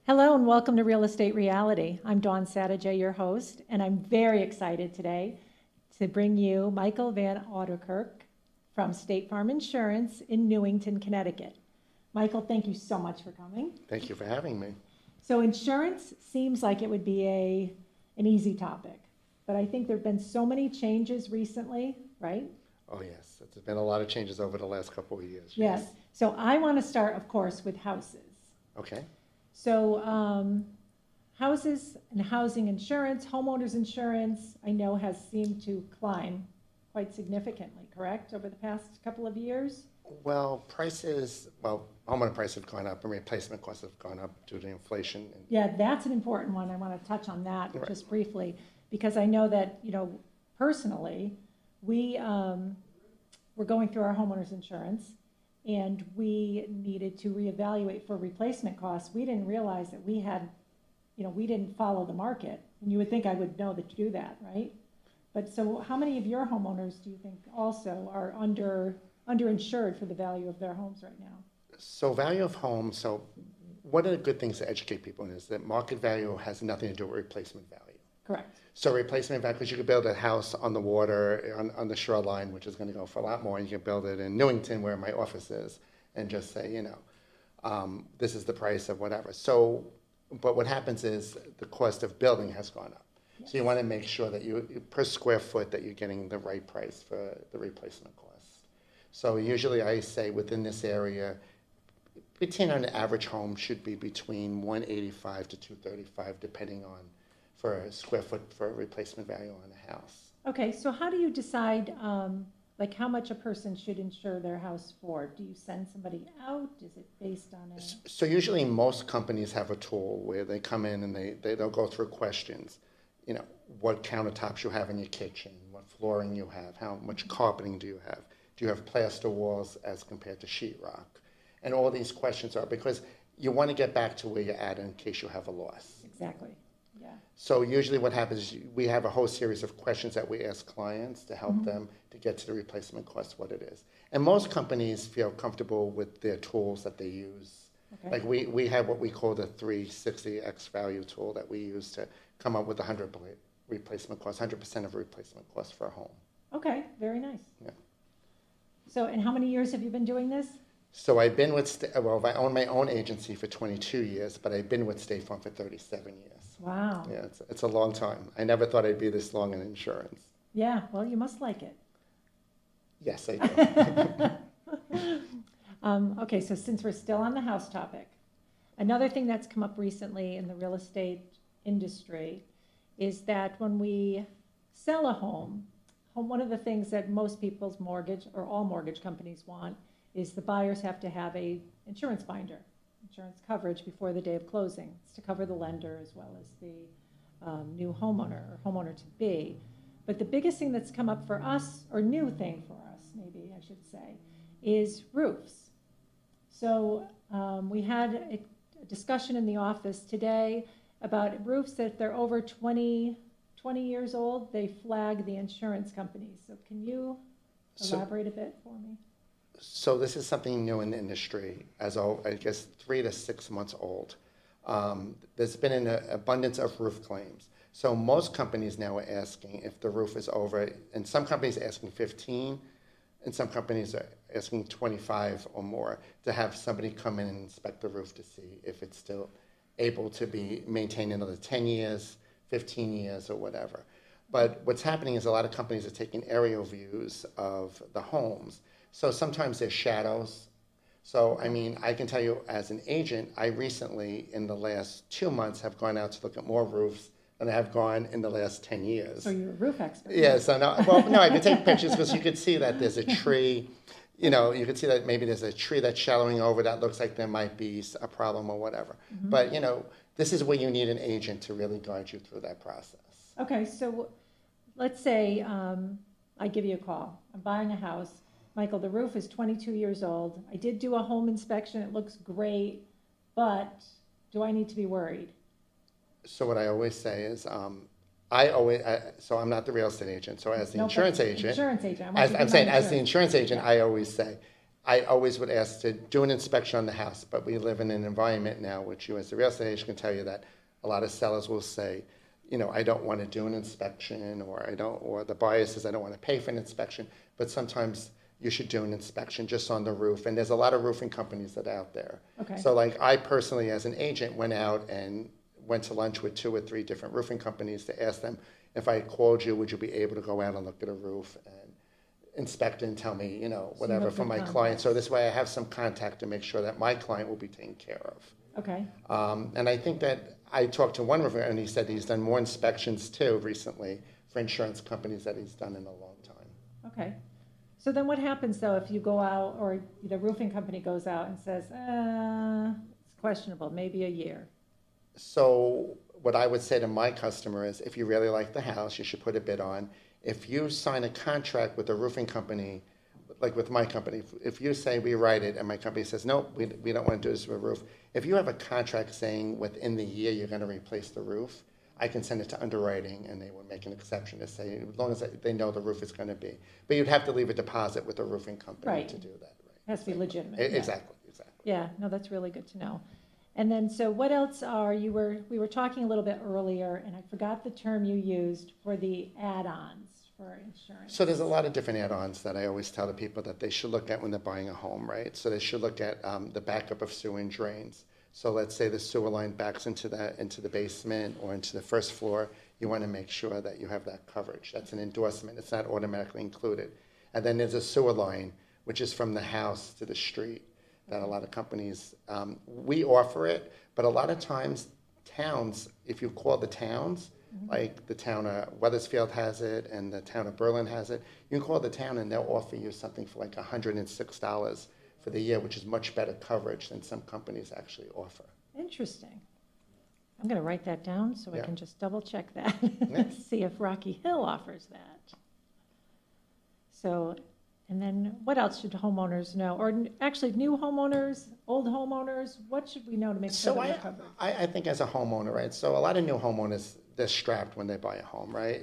Hello and welcome to Real Estate Reality. I'm Dawn Satagaj, your host, and I'm very excited today to bring you Michael Vanaudekerk from State Farm Insurance in Newington, Connecticut. Michael, thank you so much for coming. Thank you for having me. So insurance seems like it would be an easy topic, but I think there have been so many changes recently, right? Oh yes, there's been a lot of changes over the last couple of years. Yes. So I want to start, of course, with houses. Okay. So houses and housing insurance, homeowners insurance, I know has seemed to climb quite significantly, correct, over the past couple of years? Well, homeowner prices have gone up and replacement costs have gone up due to inflation. Yeah, that's an important one. I want to touch on that Right. just briefly, because I know that, personally, we're going through our homeowners insurance, and we needed to reevaluate for replacement costs. We didn't realize that we didn't follow the market. And you would think I would know that to do that, right? But so how many of your homeowners do you think also are underinsured for the value of their homes right now? So value of homes, so one of the good things to educate people is that market value has nothing to do with replacement value. Correct. So replacement value, because you could build a house on the water, on the shoreline, which is going to go for a lot more, and you can build it in Newington, where my office is, and just say, this is the price of whatever. So, but what happens is the cost of building has gone up. Yes. So you want to make sure that per square foot, that you're getting the right price for the replacement cost. So usually I say within this area, between an average home should be between $185 to $235, depending on for a square foot for a replacement value on a house. Okay, so how do you decide how much a person should insure their house for? Do you send somebody out? Is it based on So usually most companies have a tool where they come in and they'll go through questions. What countertops you have in your kitchen, what flooring you have, how much carpeting do you have? Do you have plaster walls as compared to sheetrock? And all these questions are because you want to get back to where you're at in case you have a loss. Exactly. Yeah. So usually what happens is we have a whole series of questions that we ask clients to help them to get to the replacement cost, what it is. And most companies feel comfortable with their tools that they use. Okay. Like we have what we call the 360X value tool that we use to come up with 100% replacement cost, 100% of replacement cost for a home. Okay, very nice. Yeah. So, and how many years have you been doing this? So I've been with, I own my own agency for 22 years, but I've been with State Farm for 37 years. Wow. Yeah, it's a long time. I never thought I'd be this long in insurance. Yeah, well, you must like it. Yes, I do. Okay, so since we're still on the house topic, another thing that's come up recently in the real estate industry is that when we sell a home, one of the things that most people's mortgage or all mortgage companies want is the buyers have to have a insurance binder, insurance coverage before the day of closing. It's to cover the lender as well as the new homeowner or homeowner to be. But the biggest thing that's come up for us, or new thing for us, maybe I should say, is roofs. So we had a discussion in the office today about roofs that if they're over 20 years old, they flag the insurance companies. So can you elaborate a bit for me? So this is something new in the industry, as I guess 3 to 6 months old. There's been an abundance of roof claims. So most companies now are asking if the roof is over, and some companies are asking 15, and some companies are asking 25 or more to have somebody come in and inspect the roof to see if it's still able to be maintained another 10 years, 15 years, or whatever. But what's happening is a lot of companies are taking aerial views of the homes. So sometimes there's shadows. So, I mean, I can tell you as an agent, I recently, in the last 2 months, have gone out to look at more roofs than I have gone in the last 10 years. So you're a roof expert. Yeah, so no, I can take pictures because you could see that there's a tree, you could see that maybe there's a tree that's shallowing over that looks like there might be a problem or whatever. Mm-hmm. But, this is where you need an agent to really guide you through that process. Okay, so let's say I give you a call. I'm buying a house. Michael, the roof is 22 years old. I did do a home inspection. It looks great, but do I need to be worried? So what I always say is so I'm not the real estate agent, so as the No, but insurance agent. Insurance agent. I want As you to I'm be saying, my as the insurance. insurance agent, Yeah. I always say, I always would ask to do an inspection on the house, but we live in an environment now, which you as the real estate agent can tell you that a lot of sellers will say, I don't want to do an inspection, or the buyer says, I don't want to pay for an inspection, but sometimes you should do an inspection just on the roof, and there's a lot of roofing companies that are out there. Okay. So like I personally, as an agent, went out and went to lunch with 2 or 3 different roofing companies to ask them, if I called you, would you be able to go out and look at a roof and inspect it and tell me, whatever have for good my client. contacts. So this way I have some contact to make sure that my client will be taken care of. Okay. And I think that I talked to one roofer and he said he's done more inspections too recently for insurance companies that he's done in a long time. Okay. So then what happens though if you go out or the roofing company goes out and says, it's questionable, maybe a year? So what I would say to my customer is, if you really like the house, you should put a bid on. If you sign a contract with a roofing company, like with my company, if you say we write it and my company says, no, we don't want to do this with a roof. If you have a contract saying within the year you're going to replace the roof, I can send it to underwriting and they will make an exception to say, as long as they know the roof is going to be. But you'd have to leave a deposit with a roofing company Right. to do that. Right? Has to be legitimate. Yeah. Exactly. Yeah, no, that's really good to know. And then, so what else we were talking a little bit earlier, and I forgot the term you used for the add-ons for insurance. So there's a lot of different add-ons that I always tell the people that they should look at when they're buying a home, right? So they should look at the backup of sewer and drains. So let's say the sewer line backs into the basement or into the first floor. You want to make sure that you have that coverage. That's an endorsement. It's not automatically included. And then there's a sewer line, which is from the house to the street, that a lot of companies, we offer it, but a lot of times towns, if you call the towns, like the town of Weathersfield has it and the town of Berlin has it, you can call the town and they'll offer you something for like $106 for the year, which is much better coverage than some companies actually offer. Interesting. I'm going to write that down so I Yeah. can just double check that. Yeah. See if Rocky Hill offers that. So, and then what else should homeowners know? Or actually new homeowners, old homeowners, what should we know to make sure So that we're covered? I think as a homeowner, right? So a lot of new homeowners, they're strapped when they buy a home, right?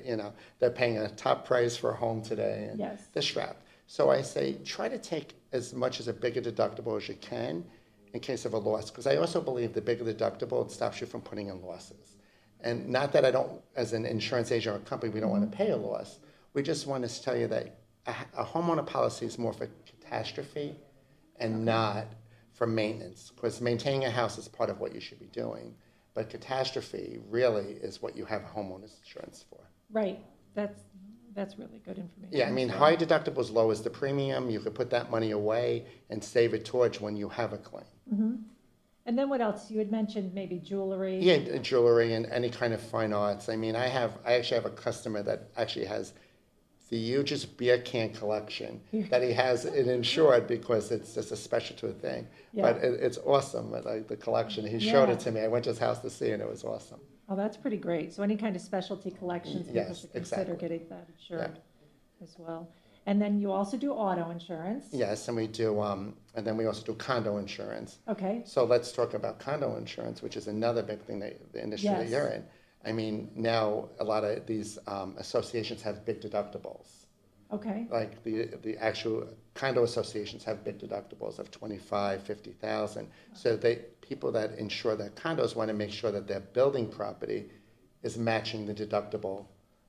They're paying a top price for a home today, and Yes. they're strapped. So I say try to take as much as a bigger deductible as you can in case of a loss, because I also believe the bigger the deductible, it stops you from putting in losses. And not that I don't, as an insurance agent or a company, we don't want to pay a loss. We just want to tell you that a homeowner policy is more for catastrophe and not for maintenance, because maintaining a house is part of what you should be doing. But catastrophe really is what you have homeowners insurance for. Right, that's really good information. Yeah, I mean, as well. high deductibles lowers the premium. You could put that money away and save it towards when you have a claim. Mm-hmm. And then what else? You had mentioned maybe jewelry. Yeah, jewelry and any kind of fine arts. I mean, I actually have a customer that actually has the hugest beer can collection that he has it insured because it's just a special to a thing. Yeah. But it's awesome, like the collection. He showed Yeah. it to me. I went to his house to see it, and it was awesome. Oh, that's pretty great. So any kind of specialty collections, people Yes, should consider exactly. getting that insured as well. And then you also do auto insurance. Yes, and we do, and then we also do condo insurance. Okay, So let's talk about condo insurance, which is another big thing that the industry that Yes. you're in. I mean, now a lot of these associations have big deductibles. okay, Like the actual condo associations have big deductibles of 25, 50,000. So people that insure their condos want to make sure that their building property is matching the deductible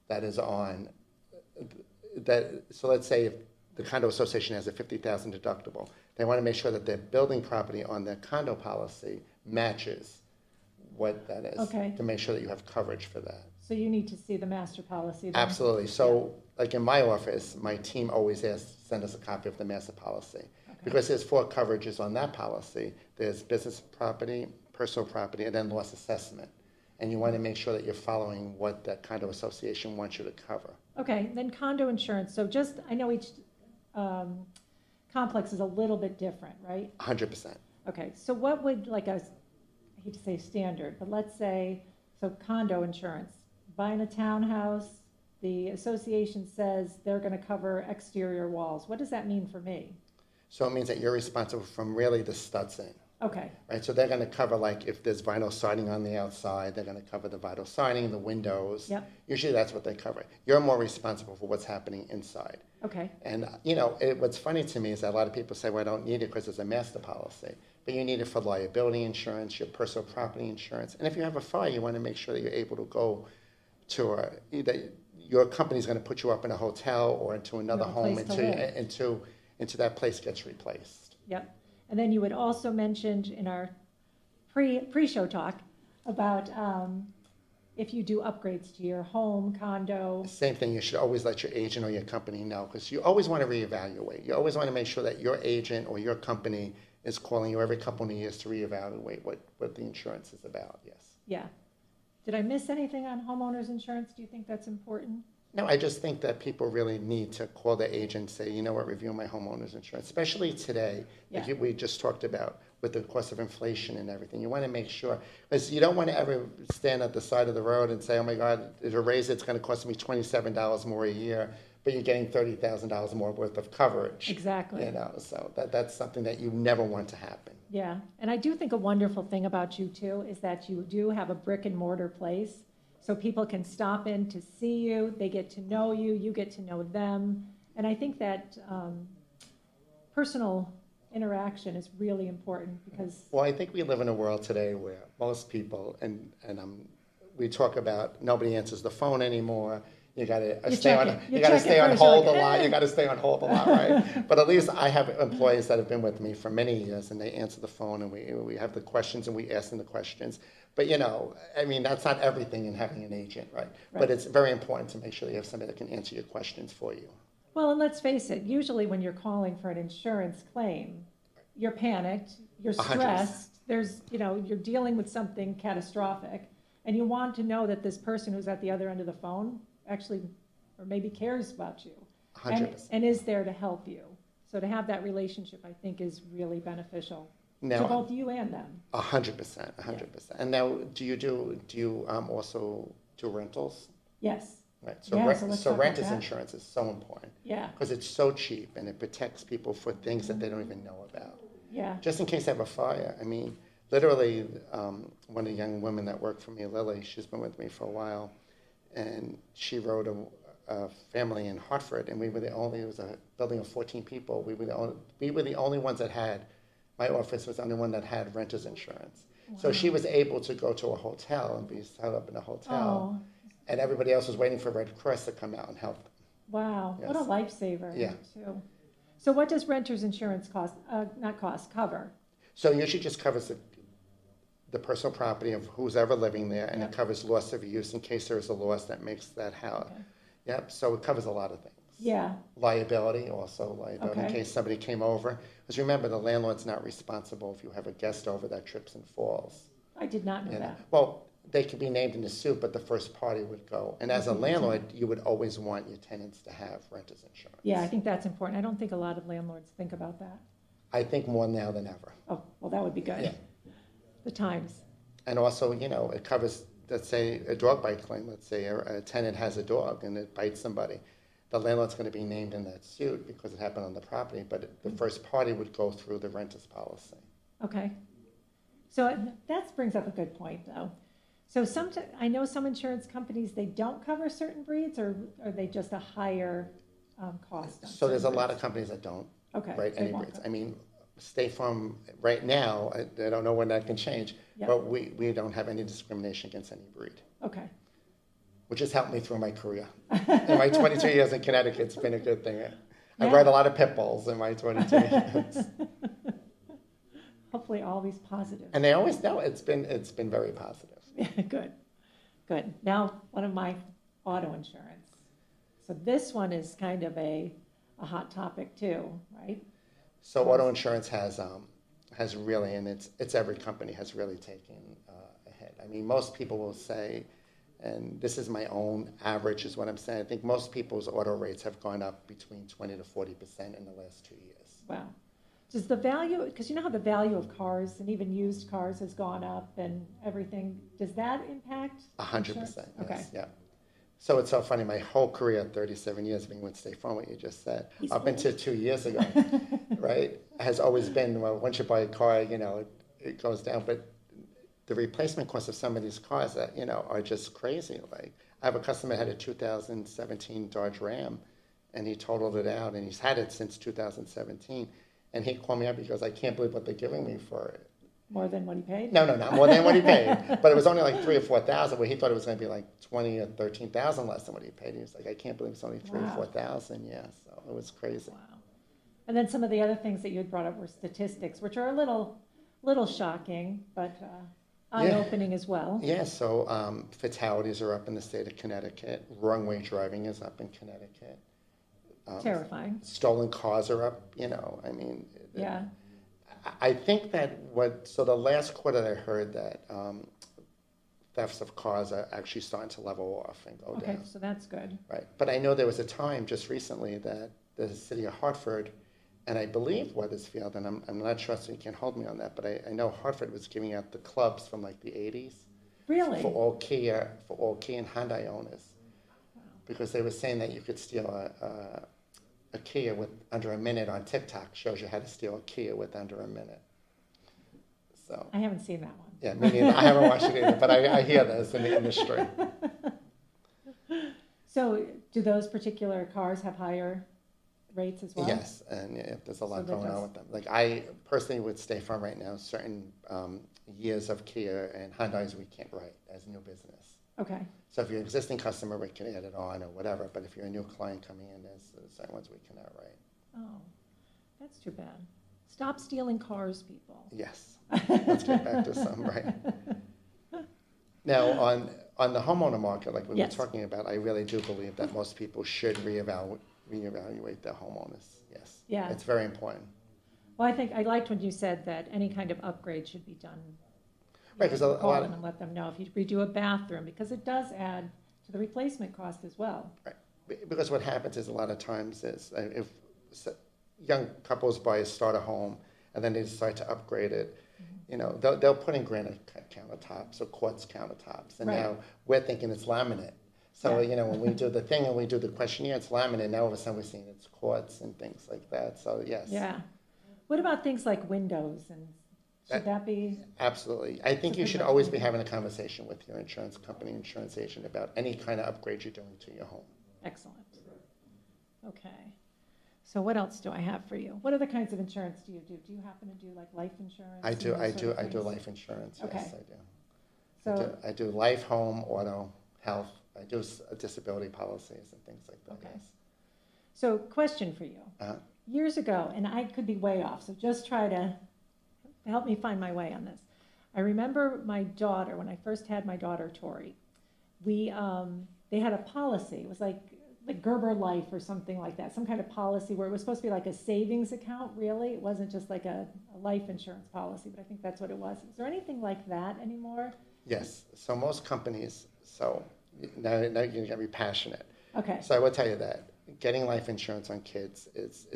that is on that. So let's say if the condo association has a 50,000 deductible, they want to make sure that their building property on their condo policy matches what that is, Okay. to make sure that you have coverage for that. so you need to see the master policy then? Absolutely. So, like in my office, my team always send us a copy of the master policy. Because there's 4 coverages on that policy. There's business property, personal property, and then loss assessment. And you want to make sure that you're following what that condo association wants you to cover. Okay, then condo insurance, so just, I know each complex is a little bit different, right? 100%. Okay, so what would like I hate to say standard, but let's say, so condo insurance, buying a townhouse, the association says they're going to cover exterior walls. What does that mean for me? So it means that you're responsible from really the studs in. Okay, right? So they're going to cover, like, if there's vinyl siding on the outside, they're going to cover the vinyl siding, the windows. Yep. Usually that's what they cover. You're more responsible for what's happening inside. okay, And, what's funny to me is that a lot of people say, well, I don't need it because it's a master policy. But you need it for liability insurance, your personal property insurance. And if you have a fire, you want to make sure that you're able to go to either your company's going to put you up in a hotel or into another home place to live. into that place gets replaced. yep. And then you had also mentioned in our pre-show talk about if you do upgrades to your home, condo. Same thing, you should always let your agent or your company know, because you always want to reevaluate. You always want to make sure that your agent or your company is calling you every couple of years to reevaluate what the insurance is about, yes. Yeah. Did I miss anything on homeowners insurance? Do you think that's important? No, I just think that people really need to call their agent and say, you know what, review my homeowner's insurance, especially today, like Yeah. we just talked about with the cost of inflation and everything. You want to make sure, because you don't want to ever stand at the side of the road and say, oh my God, to raise it's going to cost me $27 more a year, but you're getting $30,000 more worth of coverage. Exactly. So that's something that you never want to happen. Yeah, and I do think a wonderful thing about you too is that you do have a brick and mortar place. So people can stop in to see you, they get to know you, you get to know them. And I think that personal interaction is really important because. Well, I think we live in a world today where most people, and we talk about nobody answers the phone anymore. You got to stay on hold a lot. You got to stay on hold a lot, right? But at least I have employees that have been with me for many years, and they answer the phone, and we have the questions, and we ask them the questions. But that's not everything in having an agent, right? But it's very important to make sure that you have somebody that can answer your questions for you. Well, and let's face it, usually when you're calling for an insurance claim, you're panicked, you're 100%. stressed, you're dealing with something catastrophic, and you want to know that this person who's at the other end of the phone actually, or maybe cares about you. 100%. And is there to help you. So to have that relationship, I think, is really beneficial to Now, both you and them. 100%. And now, do you also do rentals? Yes. Right. Yeah, so let's talk about renters that. insurance is so important. Yeah. Because it's so cheap and it protects people for things that they don't even know about. Yeah. Just in case they have a fire. I mean, literally, one of the young women that worked for me, Lily, she's been with me for a while, and she wrote a family in Hartford, and it was a building of 14 people. We were the only ones that had. My office was the only one that had renters insurance. Wow. So she was able to go to a hotel and be set up in a hotel. Oh. And everybody else was waiting for Red Cross to come out and help them. Wow, yes. What a lifesaver. Yeah. Too. So what does renter's insurance cover? So it usually just covers the personal property of who's ever living there, and It covers loss of use in case there is a loss that makes that house. Okay. Yep, so it covers a lot of things. Yeah. Liability in case somebody came over. Because remember, the landlord's not responsible if you have a guest over that trips and falls. I did not know that. Well, they could be named in the suit, but the first party would go. And as a landlord, you would always want your tenants to have renters insurance. Yeah, I think that's important. I don't think a lot of landlords think about that. I think more now than ever. Oh, well, that would be good. Yeah. The times. And also, it covers, let's say, a dog bite claim. Let's say a tenant has a dog and it bites somebody. The landlord's going to be named in that suit because it happened on the property, but the first party would go through the renter's policy. Okay. So that brings up a good point, though. So I know some insurance companies, they don't cover certain breeds, or are they just a higher cost? So there's a lot of companies that don't write any breeds. I mean, State Farm right now, I don't know when that can change, but we don't have any discrimination against any breed. Okay. Which has helped me through my career. In my 22 years in Connecticut, it's been a good thing. I've read a lot of pit bulls in my 22 years. Hopefully always positive. And they always know it's been very positive. Yeah, good. Now, one of my auto insurance. So this one is kind of a hot topic too, right? So auto insurance has really, and it's every company has really taken a hit. I mean, most people will say, and this is my own average is what I'm saying, I think most people's auto rates have gone up between 20 to 40% in the last 2 years. Wow. Does the value, because you know how the value of cars and even used cars has gone up and everything, does that impact? 100%, yes, okay. Yeah. So it's so funny, my whole career, 37 years being with State Farm, what you just said, up until 2 years ago, right, has always been, well, once you buy a car, it goes down, but the replacement cost of some of these cars that, are just crazy. Like, I have a customer that had a 2017 Dodge Ram, and he totaled it out, and he's had it since 2017. And he called me up, he goes, I can't believe what they're giving me for it. More than what he paid? No, not more than what he paid. But it was only like $3,000 or $4,000, where he thought it was going to be like $20,000 or $13,000 less than what he paid. He was like, I can't believe it's only $3,000 or $4,000. Yeah, so it was crazy. Wow. And then some of the other things that you had brought up were statistics, which are a little shocking, but eye-opening as well. Yeah, so fatalities are up in the state of Connecticut. Wrong-way driving is up in Connecticut. Terrifying. Stolen cars are up, I mean. Yeah. I think that so the last quarter I heard that thefts of cars are actually starting to level off and go down. Okay, so that's good. Right, but I know there was a time just recently that the city of Hartford, and I believe Weathersfield, and I'm not sure, so you can't hold me on that, but I know Hartford was giving out the clubs from like the 80s. Really? For all Kia and Hyundai owners. Wow. Because they were saying that you could steal a Kia with under a minute on TikTok. Shows you how to steal a Kia with under a minute. So I haven't seen that one. yeah, me neither. I haven't watched it either, but I hear this in the industry. So do those particular cars have higher rates as well? Yes, and yeah, there's a lot So that going on with them. Like I personally would stay firm right now. Certain years of Kia and Hyundais we can't write as new business. Okay. So if you're an existing customer, we can add it on or whatever. But if you're a new client coming in, there's certain ones we cannot write. Oh, that's too bad. Stop stealing cars, people. Yes. Let's get back to some, right? Now, on the homeowner market, like we Yes. were talking about, I really do believe that most people should reevaluate their homeowners. Yes. Yeah. It's very important. Well, I think I liked when you said that any kind of upgrade should be done. Right, because a Call lot them and let them know if you redo a bathroom, because it does add to the replacement cost as well. right. Because what happens is a lot of times is if young couples buy a starter home and then they decide to upgrade it, they'll put in granite countertops or quartz countertops, and Right. now we're thinking it's laminate. So, Yeah. when we do the thing and we do the questionnaire, it's laminate. Now all of a sudden we're seeing it's quartz and things like that. So, yes. Yeah. What about things like windows, and should that be? Absolutely. I think you should always be having a conversation with your insurance company, insurance agent about any kind of upgrade you're doing to your home. Excellent. Okay. So what else do I have for you? What other kinds of insurance do you do? Do you happen to do like life insurance? I and do. those I sort do. of I do things? life insurance. Okay. Yes, I do. So, I do life, home, auto, health. I do disability policies and things like that. Okay. Yes. so question for you. Uh, Years ago, and I could be way off, so just try to help me find my way on this. I remember my daughter, when I first had my daughter, Tori, they had a policy. It was like Gerber Life or something like that, some kind of policy where it was supposed to be like a savings account, really. It wasn't just like a life insurance policy, but I think that's what it was. Is there anything like that anymore? yes. So most companies. So now you're going to be passionate. Okay. So I will tell you that getting life insurance on kids is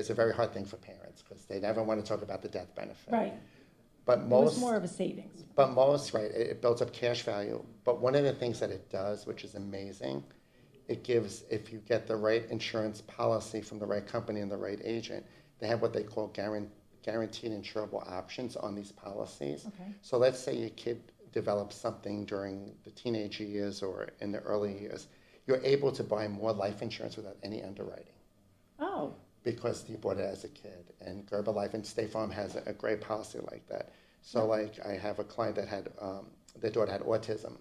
a very hard thing for parents because they never want to talk about the death benefit. Right. But It most was more of a savings. right, it builds up cash value. But one of the things that it does, which is amazing, it gives, if you get the right insurance policy from the right company and the right agent, they have what they call guaranteed insurable options on these policies. Okay. So let's say your kid develops something during the teenage years or in the early years, you're able to buy more life insurance without any underwriting. Oh, Because you bought it as a kid. And Gerber Life and State Farm has a great policy like that. So like I have a client that had, their daughter had autism,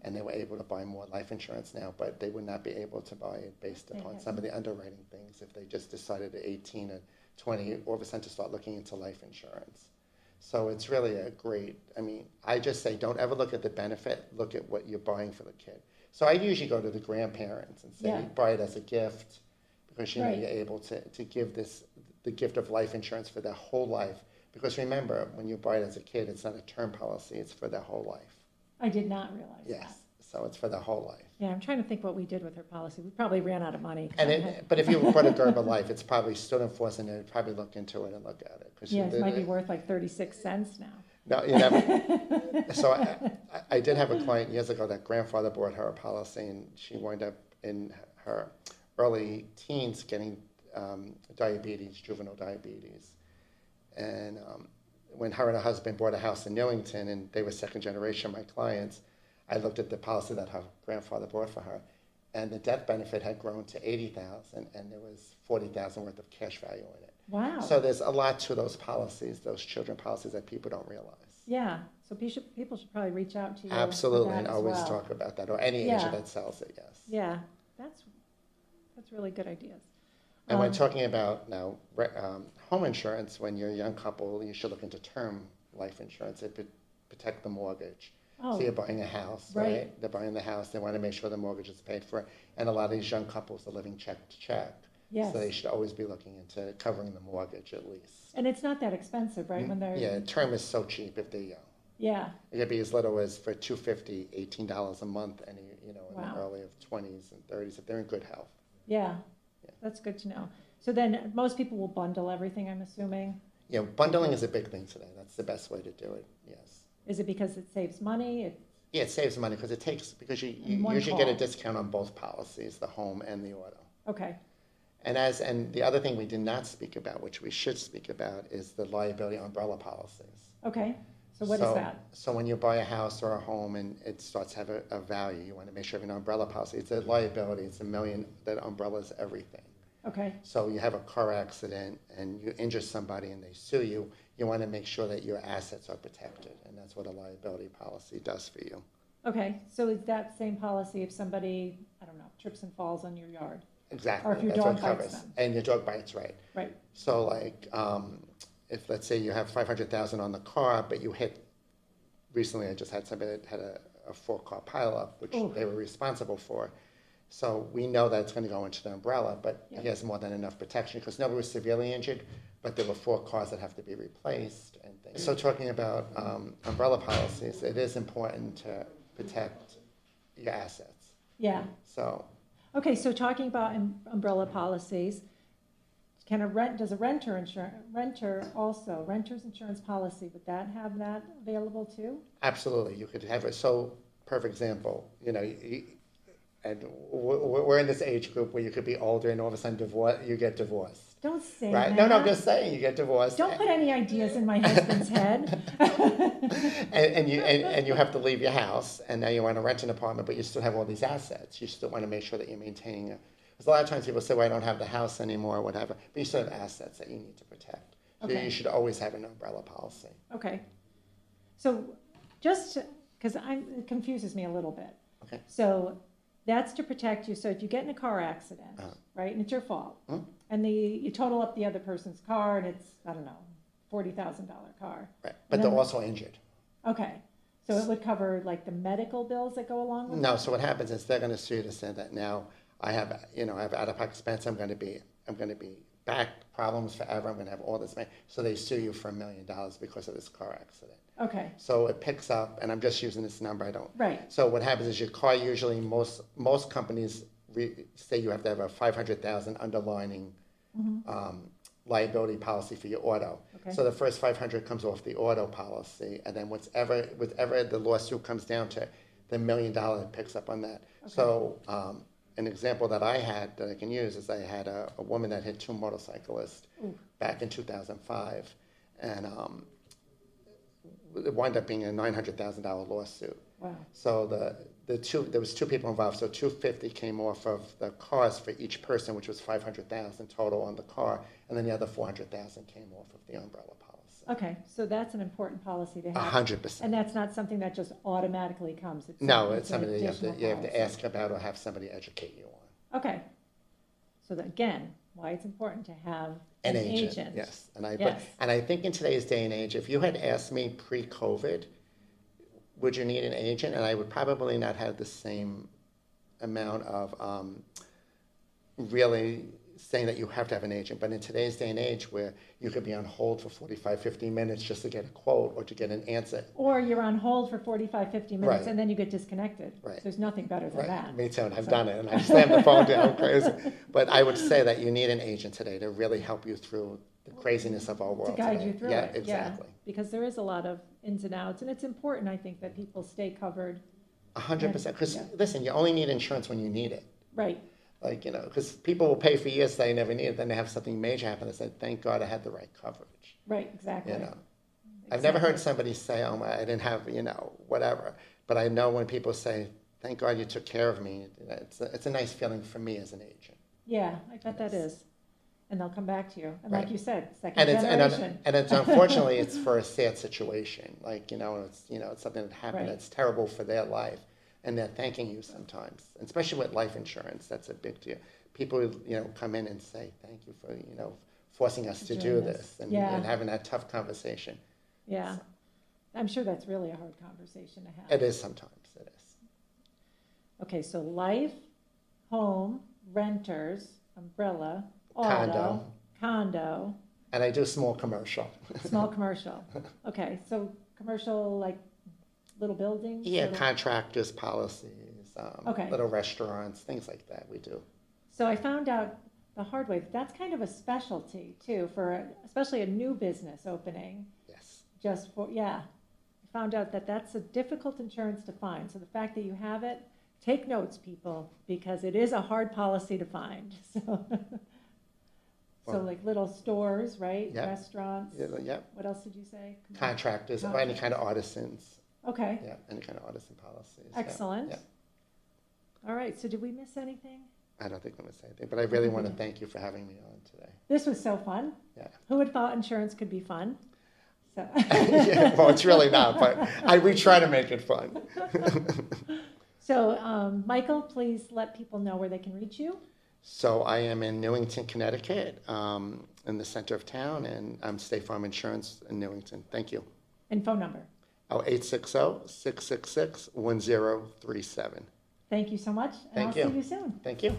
and they were able to buy more life insurance now, but they would not be able to buy it based upon some of the underwriting things if they just decided at 18 or 20 all of a sudden to start looking into life insurance. So it's really I just say don't ever look at the benefit, look at what you're buying for the kid. So I usually go to the grandparents and say, Yeah. buy it as a gift, because Right. you're able to give the gift of life insurance for their whole life. Because remember, when you buy it as a kid, it's not a term policy, it's for their whole life. I did not realize that. Yes, so it's for their whole life. Yeah, I'm trying to think what we did with her policy. We probably ran out of money. But if you bought a Gerber Life, it's probably still enforced, and they'd probably look into it and look at it. Yeah, it might be worth like 36 cents now. No, you never. So I did have a client years ago that grandfather bought her a policy, and she wound up in her early teens getting diabetes, juvenile diabetes. And when her and her husband bought a house in Newington, and they were second generation, my clients, I looked at the policy that her grandfather bought for her, and the death benefit had grown to $80,000, and there was $40,000 worth of cash value in it. Wow. So there's a lot to those policies, those children policies, that people don't realize. Yeah, so people should probably reach out to you. Absolutely, for that and as always well. talk about that, or any Yeah. agent that sells it, yes. Yeah, that's really good ideas. And when talking about now home insurance, when you're a young couple, you should look into term life insurance. It protect the mortgage. Oh, So you're buying a house, right. right? They're buying the house. They want to make sure the mortgage is paid for. And a lot of these young couples are living check to check. yes. So they should always be looking into covering the mortgage at least. And it's not that expensive, right? When they're Yeah, term is so cheap if they're young. yeah. It could be as little as for $250, $18 a month, and in Wow. the early of 20s and 30s if they're in good health. Yeah, Yeah. that's good to know. So then most people will bundle everything, I'm assuming. Bundling is a big thing today. That's the best way to do it. Yes. Is it because it saves money? Yeah, it saves money because you In one usually get a call. discount on both policies, the home and the auto. Okay, And the other thing we did not speak about, which we should speak about, is the liability umbrella policies. okay. So what is that? So when you buy a house or a home and it starts to have a value, you want to make sure you have an umbrella policy. It's a liability. It's $1 million. That umbrellas everything. Okay, So you have a car accident and you injure somebody and they sue you, you want to make sure that your assets are protected. And that's what a liability policy does for you. okay. So is that same policy if somebody, I don't know, trips and falls on your yard? Exactly. Or if your That's what dog it bites covers. them. And your dog bites, right. Right, So like, if let's say you have 500,000 on the car, but you hit, recently I just had somebody that had a 4-car pileup, which Ooh. they were responsible for. So we know that it's going to go into the umbrella, but Yeah. he has more than enough protection because nobody was severely injured, but there were 4 cars that have to be replaced and things. So talking about umbrella policies, it is important to protect your assets. yeah. So Okay, so talking about umbrella policies, does a renter's insurance policy, would that have that available too? absolutely, you could have it. So, perfect example, and we're in this age group where you could be older and all of a sudden you get divorced, Don't say right? that. No, I'm just saying you get divorced. Don't put any ideas in my husband's head. and you have to leave your house, and now you want to rent an apartment, but you still have all these assets. You still want to make sure that you're maintaining it. Because a lot of times people say, well, I don't have the house anymore, or whatever, but you still have assets that you need to protect. So Okay. you should always have an umbrella policy. Okay. So just, because it confuses me a little bit. Okay. So that's to protect you. So if you get in a car accident, Uh-huh. right, and it's your fault, Mhm. and you total up the other person's car, and it's, I don't know, $40,000 car. Right. But And they're then- also injured. Okay. So it would cover like the medical bills that go along with it? No, so what happens is they're going to sue you to say that now I have out-of-pocket expense. I'm going to be back problems forever. I'm going to have all this money. So they sue you for $1 million because of this car accident. Okay, So it picks up, and I'm just using this number. I don't. right, So what happens is your car usually most companies say you have to have a 500,000 underlining liability policy for your auto. Okay. So the first 500 comes off the auto policy, and then whatever the lawsuit comes down to, the $1 million picks up on that. So an example that I had that I can use is I had a woman that hit 2 motorcyclists Ooh. back in 2005, and it wound up being a $900,000 lawsuit. wow, So there was 2 people involved, so 250 came off of the cars for each person, which was 500,000 total on the car, and then the other 400,000 came off of the umbrella policy. okay, so that's an important policy to have. 100%. And that's not something that just automatically comes? No, it's an something that you have additional to ask about or have somebody educate you on. Okay, so again, why it's important to have An an agent, agent. yes. Yes. And I think in today's day and age, if you had asked me pre-COVID, would you need an agent? And I would probably not have the same amount of really saying that you have to have an agent. But in today's day and age where you could be on hold for 45, 50 minutes just to get a quote or to get an answer. Or you're on hold for 45, 50 minutes Right. and then you get disconnected. Right. There's nothing better than that. Me too, and I've So- done it, and I slam the phone down crazy. But I would say that you need an agent today to really help you through the craziness of our world To guide today. you through Yeah, it. exactly. Because there is a lot of ins and outs, and it's important, I think, that people stay covered. 100%, because Yeah. listen, you only need insurance when you need it. Right, Like, because people will pay for years they never need it, then they have something major happen, they say, thank God I had the right coverage, right, exactly. you know? I've never heard Exactly. somebody say, oh, I didn't have, whatever. But I know when people say, thank God you took care of me, it's a nice feeling for me as an agent. Yeah, I bet that Yes. is. And they'll come back to you. And Right. like you said, second And it's, generation. and it's unfortunately, it's for a sad situation. Like, it's something that happened Right. that's terrible for their life. And they're thanking you sometimes, and especially with life insurance, that's a big deal. People, come in and say, thank you for, forcing us to do Doing this this. and, Yeah. and having that tough conversation. Yeah. I'm sure that's really a hard conversation to have. It is sometimes, it is. Okay, so life, home, renters, umbrella, auto, Condo. condo, And I do small commercial. small commercial. Okay, so commercial, like little buildings? Yeah, little- contractors, policies, Okay. little restaurants, things like that we do. So I found out the hard way, that's kind of a specialty too, for especially a new business opening, Yes. just for, yeah. I found out that that's a difficult insurance to find. So the fact that you have it, take notes, people, because it is a hard policy to find, so. So Well- like little stores, right? Yeah. Restaurants? Yep. What else did you say? Contractors, or any kind of artisans. Okay, Yeah, any kind of artisan policies. Yeah, excellent. yeah. All right, so did we miss anything? I don't think I'm going to say anything, but I really want to thank you for having me on today. This was so fun. Yeah. Who would thought insurance could be fun? So. Yeah, well, it's really not, but we try to make it fun. So, Michael, please let people know where they can reach you. So I am in Newington, Connecticut, in the center of town, and I'm State Farm Insurance in Newington. Thank you. And phone number. 860-666-1037. Thank you so much, and Thank I'll you. see you soon. Thank you.